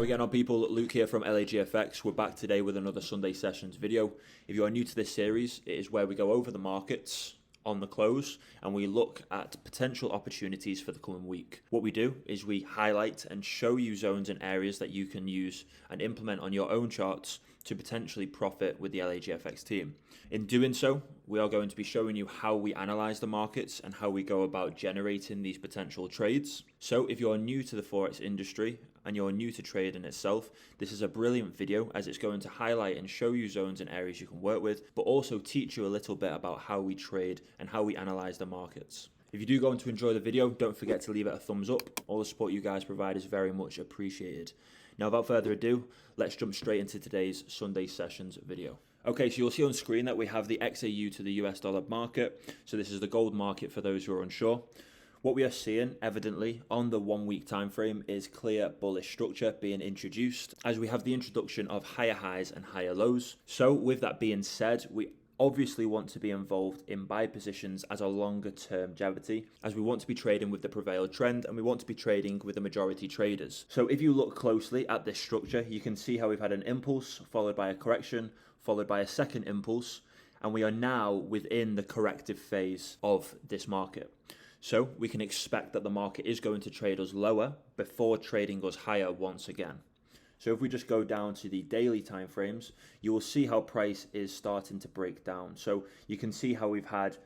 getting on, people? Luke here from LAGFX. We're back today with another Sunday Sessions video. If you are new to this series, it is where we go over the markets on the close and we look at potential opportunities for the coming week. What we do is we highlight and show you zones and areas that you can use and implement on your own charts to potentially profit with the LAGFX team. In doing so, we are going to be showing you how we analyze the markets and how we go about generating these potential trades. So if you're new to the Forex industry and you're new to trading itself, this is a brilliant video as it's going to highlight and show you zones and areas you can work with, but also teach you a little bit about how we trade and how we analyze the markets. If you do go on to enjoy the video, don't forget to leave it a thumbs up. All the support you guys provide is very much appreciated. Now, without further ado, let's jump straight into today's Sunday Sessions video. Okay, so you'll see on screen that we have the XAU to the US dollar market. So this is the gold market for those who are unsure. What we are seeing, evidently, on the 1 week time frame is clear bullish structure being introduced as we have the introduction of higher highs and higher lows. So with that being said, we obviously want to be involved in buy positions as a longer term longevity, as we want to be trading with the prevailed trend and we want to be trading with the majority traders. So if you look closely at this structure, you can see how we've had an impulse followed by a correction, followed by a second impulse, and we are now within the corrective phase of this market. So we can expect that the market is going to trade us lower before trading us higher once again. So if we just go down to the daily timeframes, you will see how price is starting to break down. So you can see how we've had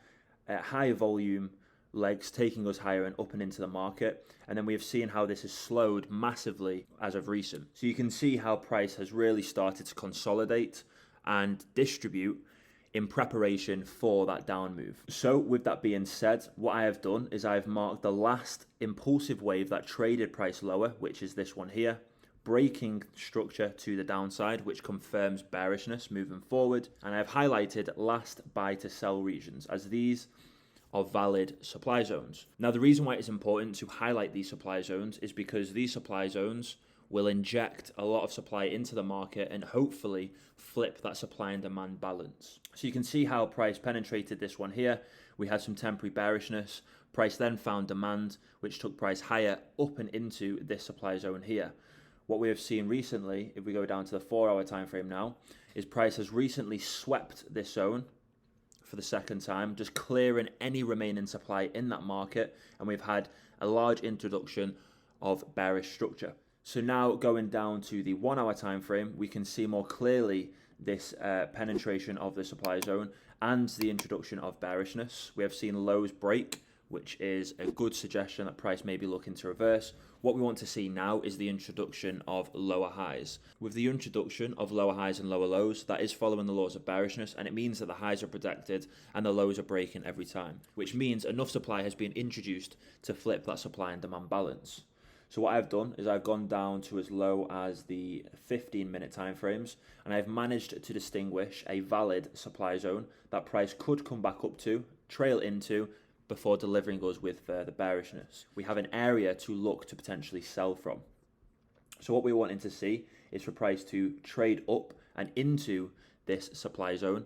high volume legs taking us higher and up and into the market. And then we have seen how this has slowed massively as of recent. So you can see how price has really started to consolidate and distribute in preparation for that down move. So with that being said, what I have done is I've marked the last impulsive wave that traded price lower, which is this one here, breaking structure to the downside, which confirms bearishness moving forward. And I've highlighted last buy to sell regions as these are valid supply zones. Now, the reason why it's important to highlight these supply zones is because these supply zones will inject a lot of supply into the market and hopefully flip that supply and demand balance. So you can see how price penetrated this one here. We had some temporary bearishness. Price then found demand, which took price higher up and into this supply zone here. What we have seen recently, if we go down to the 4 hour time frame now, is price has recently swept this zone for the second time, just clearing any remaining supply in that market, and we've had a large introduction of bearish structure. So now going down to the 1 hour time frame, we can see more clearly this penetration of the supply zone and the introduction of bearishness. We have seen lows break, which is a good suggestion that price may be looking to reverse. What we want to see now is the introduction of lower highs. With the introduction of lower highs and lower lows, that is following the laws of bearishness, and it means that the highs are protected and the lows are breaking every time, which means enough supply has been introduced to flip that supply and demand balance. So what I've done is I've gone down to as low as the 15-minute time frames, and I've managed to distinguish a valid supply zone that price could come back up to, trail into, before delivering us with further bearishness. We have an area to look to potentially sell from. So what we're wanting to see is for price to trade up and into this supply zone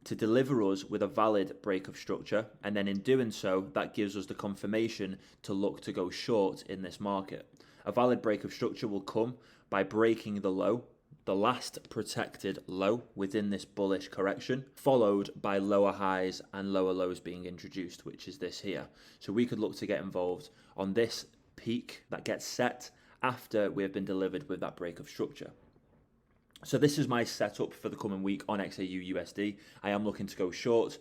to deliver us with a valid break of structure, and then in doing so, that gives us the confirmation to look to go short in this market. A valid break of structure will come by breaking the low, the last protected low within this bullish correction, followed by lower highs and lower lows being introduced, which is this here. So we could look to get involved on this peak that gets set after we have been delivered with that break of structure. So this is my setup for the coming week on XAU USD. I am looking to go short,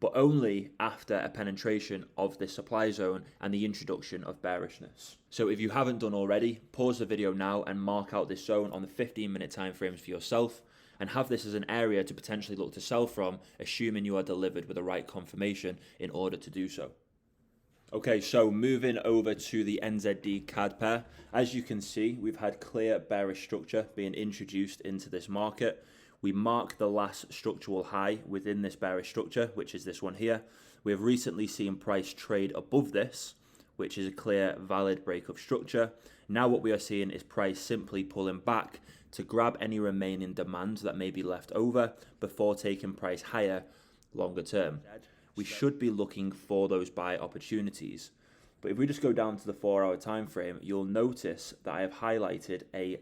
but only after a penetration of this supply zone and the introduction of bearishness. So if you haven't done already, pause the video now and mark out this zone on the 15-minute time frames for yourself and have this as an area to potentially look to sell from, assuming you are delivered with the right confirmation in order to do so. Okay, so moving over to the NZD CAD pair, as you can see, we've had clear bearish structure being introduced into this market. We mark the last structural high within this bearish structure, which is this one here. We have recently seen price trade above this, which is a clear valid break of structure. Now what we are seeing is price simply pulling back to grab any remaining demand that may be left over before taking price higher longer term. We should be looking for those buy opportunities. But if we just go down to the 4 hour time frame, you'll notice that I have highlighted a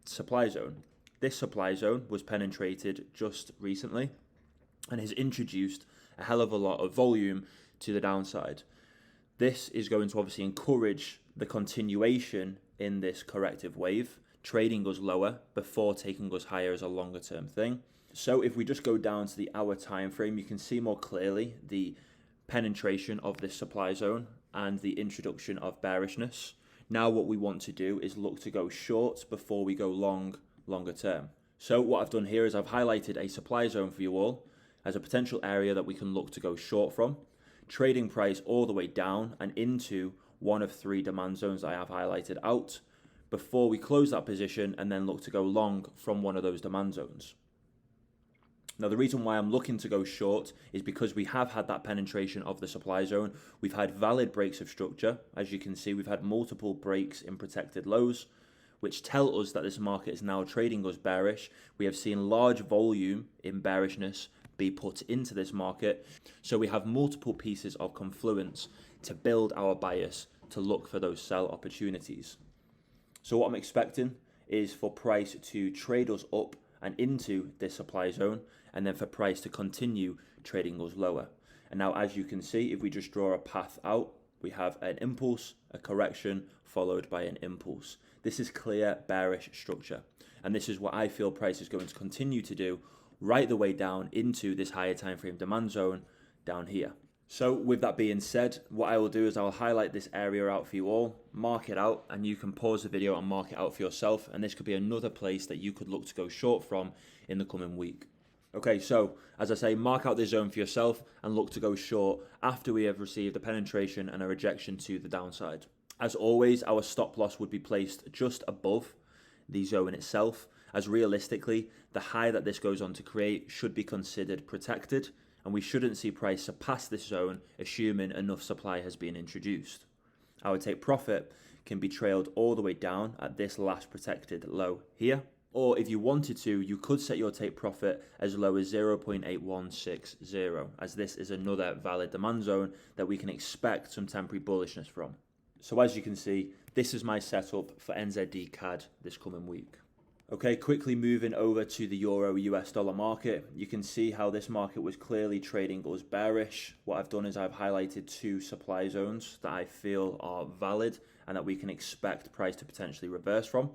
supply zone. This supply zone was penetrated just recently and has introduced a hell of a lot of volume to the downside. This is going to obviously encourage the continuation in this corrective wave, trading us lower before taking us higher as a longer term thing. So if we just go down to the hour time frame, you can see more clearly the penetration of this supply zone and the introduction of bearishness. Now what we want to do is look to go short before we go long, longer term. So what I've done here is I've highlighted a supply zone for you all as a potential area that we can look to go short from, trading price all the way down and into one of three demand zones that I have highlighted out before we close that position and then look to go long from one of those demand zones. Now, the reason why I'm looking to go short is because we have had that penetration of the supply zone. We've had valid breaks of structure. As you can see, we've had multiple breaks in protected lows, which tell us that this market is now trading us bearish. We have seen large volume in bearishness be put into this market. So we have multiple pieces of confluence to build our bias to look for those sell opportunities. So what I'm expecting is for price to trade us up and into this supply zone, and then for price to continue trading us lower. And now, as you can see, if we just draw a path out, we have an impulse, a correction, followed by an impulse. This is clear bearish structure. And this is what I feel price is going to continue to do right the way down into this higher time frame demand zone down here. So with that being said, what I will do is I'll highlight this area out for you all, mark it out, and you can pause the video and mark it out for yourself. And this could be another place that you could look to go short from in the coming week. Okay, so as I say, mark out this zone for yourself and look to go short after we have received a penetration and a rejection to the downside. As always, our stop loss would be placed just above the zone itself, as realistically, the high that this goes on to create should be considered protected, and we shouldn't see price surpass this zone, assuming enough supply has been introduced. Our take profit can be trailed all the way down at this last protected low here, or if you wanted to, you could set your take profit as low as 0.8160, as this is another valid demand zone that we can expect some temporary bullishness from. So as you can see, this is my setup for NZD CAD this coming week. Okay, quickly moving over to the Euro US dollar market, you can see how this market was clearly trading us bearish. What I've done is I've highlighted two supply zones that I feel are valid and that we can expect price to potentially reverse from.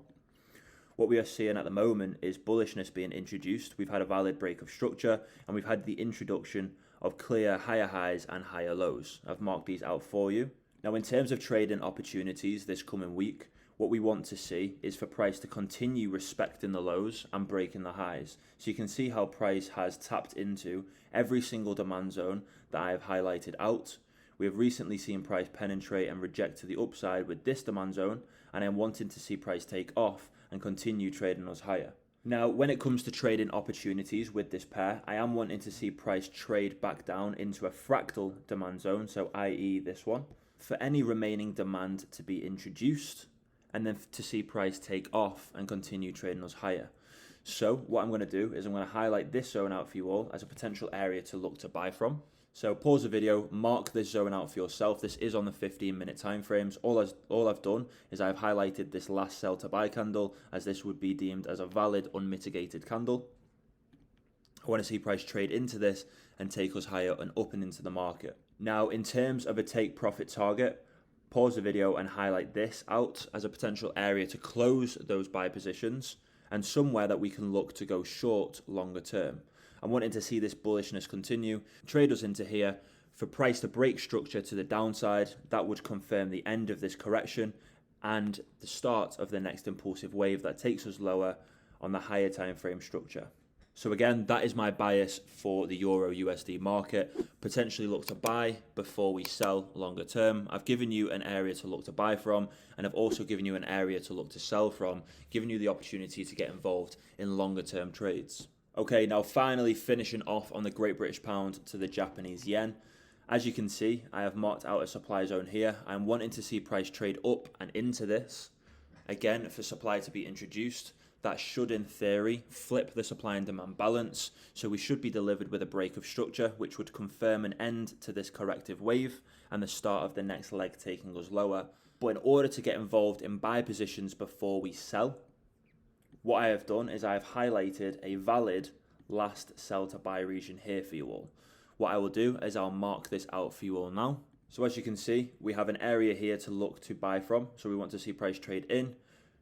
What we are seeing at the moment is bullishness being introduced. We've had a valid break of structure and we've had the introduction of clear higher highs and higher lows. I've marked these out for you. Now, in terms of trading opportunities this coming week, what we want to see is for price to continue respecting the lows and breaking the highs. So you can see how price has tapped into every single demand zone that I have highlighted out. We have recently seen price penetrate and reject to the upside with this demand zone, and I'm wanting to see price take off and continue trading us higher. Now, when it comes to trading opportunities with this pair, I am wanting to see price trade back down into a fractal demand zone, so i.e. this one, for any remaining demand to be introduced, and then to see price take off and continue trading us higher. So what I'm going to do is I'm going to highlight this zone out for you all as a potential area to look to buy from. So pause the video, mark this zone out for yourself. This is on the 15-minute time frames. All I've done is I've highlighted this last sell to buy candle, as this would be deemed as a valid unmitigated candle. I want to see price trade into this and take us higher and up and into the market. Now, in terms of a take profit target, pause the video and highlight this out as a potential area to close those buy positions and somewhere that we can look to go short longer term. I'm wanting to see this bullishness continue, trade us into here, for price to break structure to the downside. That would confirm the end of this correction and the start of the next impulsive wave that takes us lower on the higher time frame structure. So again, that is my bias for the Euro USD market. Potentially look to buy before we sell longer term. I've given you an area to look to buy from, and I've also given you an area to look to sell from, giving you the opportunity to get involved in longer term trades. Okay, now finally finishing off on the Great British Pound to the Japanese Yen. As you can see, I have marked out a supply zone here. I'm wanting to see price trade up and into this. Again, for supply to be introduced, that should in theory flip the supply and demand balance. So we should be delivered with a break of structure, which would confirm an end to this corrective wave and the start of the next leg taking us lower. But in order to get involved in buy positions before we sell, what I have done is I have highlighted a valid last sell to buy region here for you all. What I will do is I'll mark this out for you all now. So as you can see, we have an area here to look to buy from. So we want to see price trade in,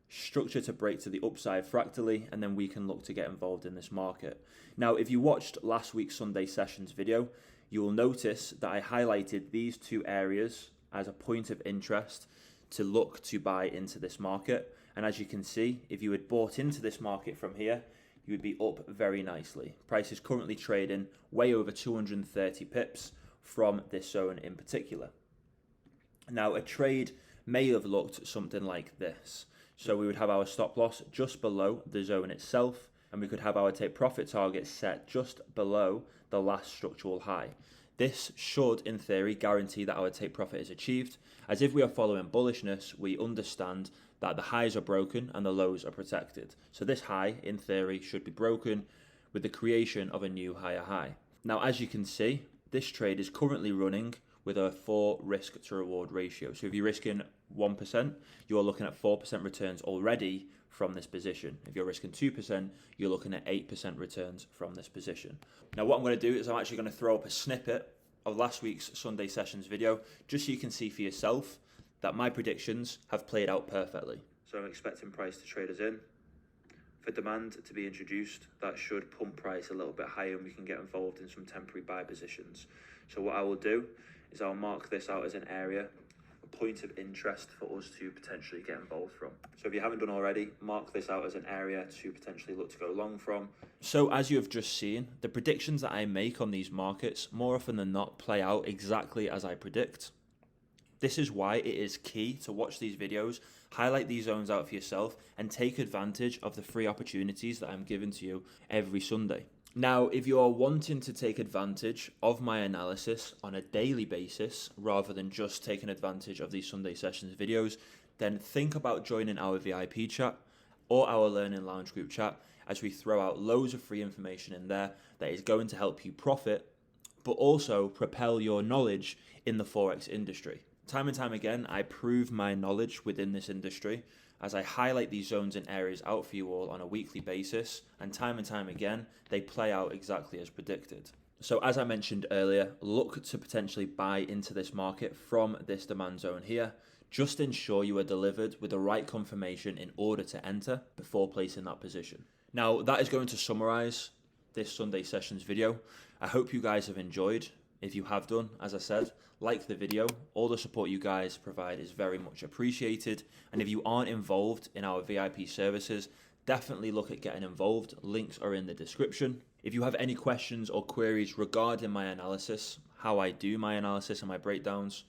structure to break to the upside fractally, and then we can look to get involved in this market. Now, if you watched last week's Sunday sessions video, you will notice that I highlighted these two areas as a point of interest to look to buy into this market. And as you can see, if you had bought into this market from here, you would be up very nicely. Price is currently trading way over 230 pips from this zone in particular. Now, a trade may have looked something like this. So we would have our stop loss just below the zone itself, and we could have our take profit target set just below the last structural high. This should, in theory, guarantee that our take profit is achieved, as if we are following bullishness, we understand that the highs are broken and the lows are protected. So this high, in theory, should be broken with the creation of a new higher high. Now, as you can see, this trade is currently running with a 4 risk to reward ratio. So if you're risking 1%, you're looking at 4% returns already from this position. If you're risking 2%, you're looking at 8% returns from this position. Now what I'm going to do is I'm actually going to throw up a snippet of last week's Sunday sessions video, just so you can see for yourself that my predictions have played out perfectly. So I'm expecting price to trade us in. For demand to be introduced, that should pump price a little bit higher and we can get involved in some temporary buy positions. So what I will do is I'll mark this out as an area, a point of interest for us to potentially get involved from. So if you haven't done already, mark this out as an area to potentially look to go long from. So as you have just seen, the predictions that I make on these markets more often than not play out exactly as I predict. This is why it is key to watch these videos, highlight these zones out for yourself, and take advantage of the free opportunities that I'm giving to you every Sunday. Now, if you are wanting to take advantage of my analysis on a daily basis, rather than just taking advantage of these Sunday sessions videos, then think about joining our VIP chat or our Learning Lounge group chat, as we throw out loads of free information in there that is going to help you profit, but also propel your knowledge in the Forex industry. Time and time again, I prove my knowledge within this industry as I highlight these zones and areas out for you all on a weekly basis, and time again, they play out exactly as predicted. So as I mentioned earlier, look to potentially buy into this market from this demand zone here. Just ensure you are delivered with the right confirmation in order to enter before placing that position. Now, that is going to summarize this Sunday sessions video. I hope you guys have enjoyed. If you have done, as I said, like the video. All the support you guys provide is very much appreciated. And if you aren't involved in our VIP services, definitely look at getting involved. Links are in the description. If you have any questions or queries regarding my analysis, how I do my analysis and my breakdowns,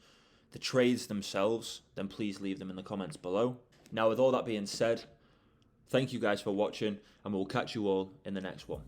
the trades themselves, then please leave them in the comments below. Now, with all that being said, thank you guys for watching, and we'll catch you all in the next one.